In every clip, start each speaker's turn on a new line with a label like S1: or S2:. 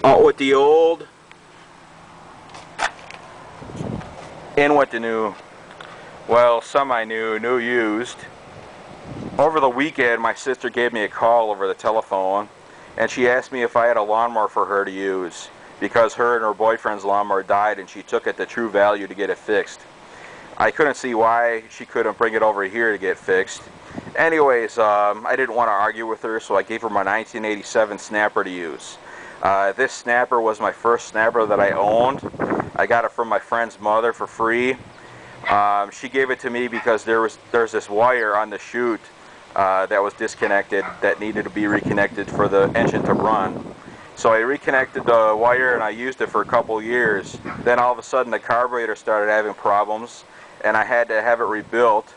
S1: Out with the old, in with the new. Well, semi-new, new used. Over the weekend, my sister gave me a call over the telephone, and she asked me if I had a lawnmower for her to use, because her and her boyfriend's lawnmower died and she took it to True Value to get it fixed. I couldn't see why she couldn't bring it over here to get fixed. Anyways, I didn't want to argue with her, so I gave her my 1987 snapper to use. This snapper was my first snapper that I owned. I got it from my friend's mother for free. She gave it to me because there's this wire on the chute that was disconnected that needed to be reconnected for the engine to run. So I reconnected the wire and I used it for a couple years. Then all of a sudden the carburetor started having problems and I had to have it rebuilt.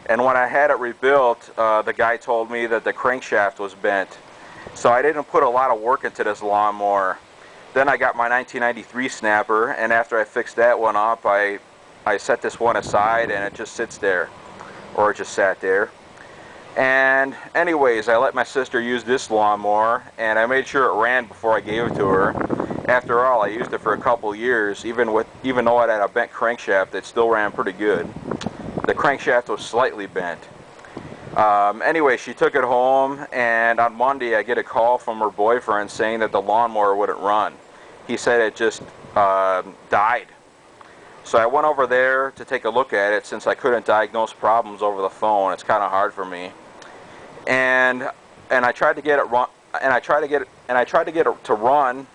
S1: And when I had it rebuilt, the guy told me that the crankshaft was bent. So I didn't put a lot of work into this lawnmower. Then I got my 1993 snapper, and after I fixed that one up, I set this one aside and it just sits there, or it just sat there. And anyways, I let my sister use this lawnmower and I made sure it ran before I gave it to her. After all, I used it for a couple years. Even though it had a bent crankshaft, it still ran pretty good. The crankshaft was slightly bent. Anyway, she took it home, and on Monday I get a call from her boyfriend saying that the lawnmower wouldn't run. He said it just died. So I went over there to take a look at it since I couldn't diagnose problems over the phone. It's kind of hard for me. And I tried to get it run, and I tried to get it to run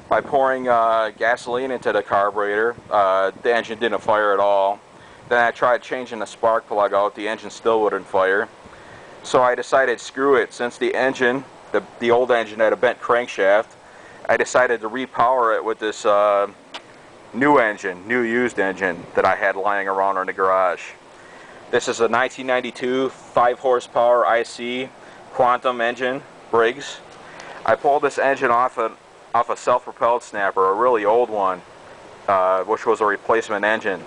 S1: by pouring gasoline into the carburetor. The engine didn't fire at all. Then I tried changing the spark plug out. The engine still wouldn't fire. So I decided, screw it. Since the engine, the old engine had a bent crankshaft, I decided to repower it with this new engine, new used engine that I had lying around in the garage. This is a 1992 5 horsepower IC Quantum engine, Briggs. I pulled this engine off a self-propelled snapper, a really old one, which was a replacement engine.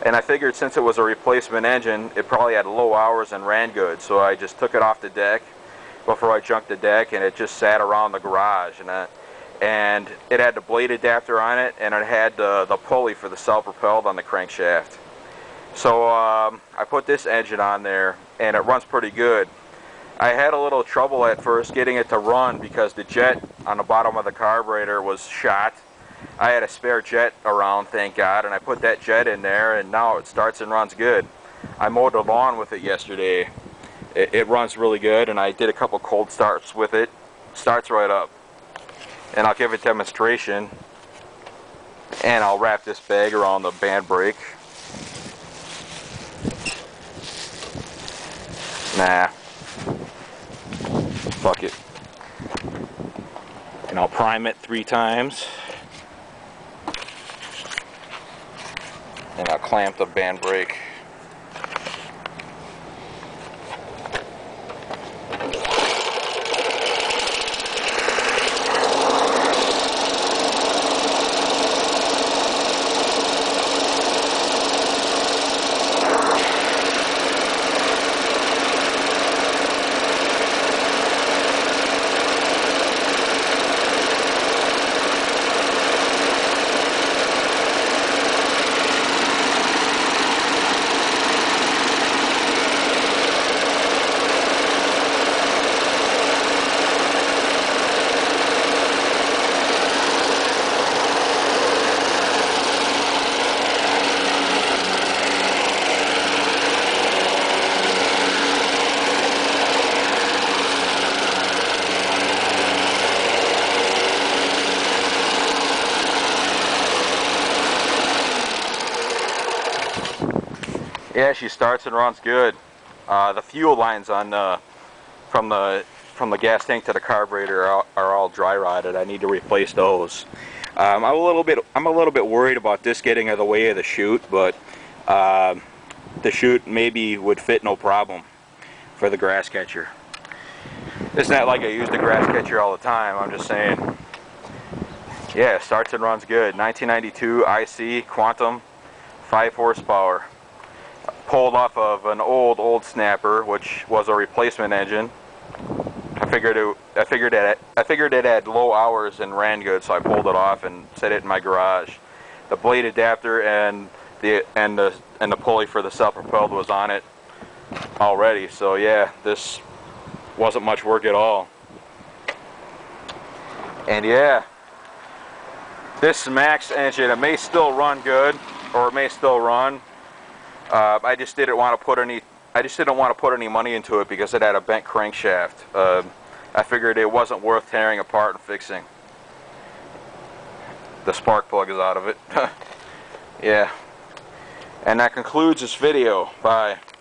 S1: And I figured since it was a replacement engine, it probably had low hours and ran good. So I just took it off the deck before I junked the deck, and it just sat around the garage. And it had the blade adapter on it, and it had the pulley for the self-propelled on the crankshaft. So I put this engine on there, and it runs pretty good. I had a little trouble at first getting it to run because the jet on the bottom of the carburetor was shot. I had a spare jet around, thank God, and I put that jet in there, and now it starts and runs good. I mowed the lawn with it yesterday. It runs really good, and I did a couple cold starts with it. Starts right up. And I'll give a demonstration, and I'll wrap this bag around the band brake. Nah. Fuck it. And I'll prime it 3 times. And I'll clamp the band brake. Yeah, she starts and runs good. The fuel lines on from the gas tank to the carburetor are all dry rotted. I need to replace those. I'm a little bit worried about this getting in the way of the chute, but the chute maybe would fit no problem for the grass catcher. It's not like I use the grass catcher all the time. I'm just saying. Yeah, it starts and runs good. 1992 IC Quantum 5 horsepower. Pulled off of an old snapper, which was a replacement engine. I figured I figured it had low hours and ran good, so I pulled it off and set it in my garage. The blade adapter and the pulley for the self-propelled was on it already, so yeah, this wasn't much work at all. And yeah, this Max engine, it may still run good, or it may still run. I just didn't want to put any money into it because it had a bent crankshaft. I figured it wasn't worth tearing apart and fixing. The spark plug is out of it. Yeah. And that concludes this video. Bye.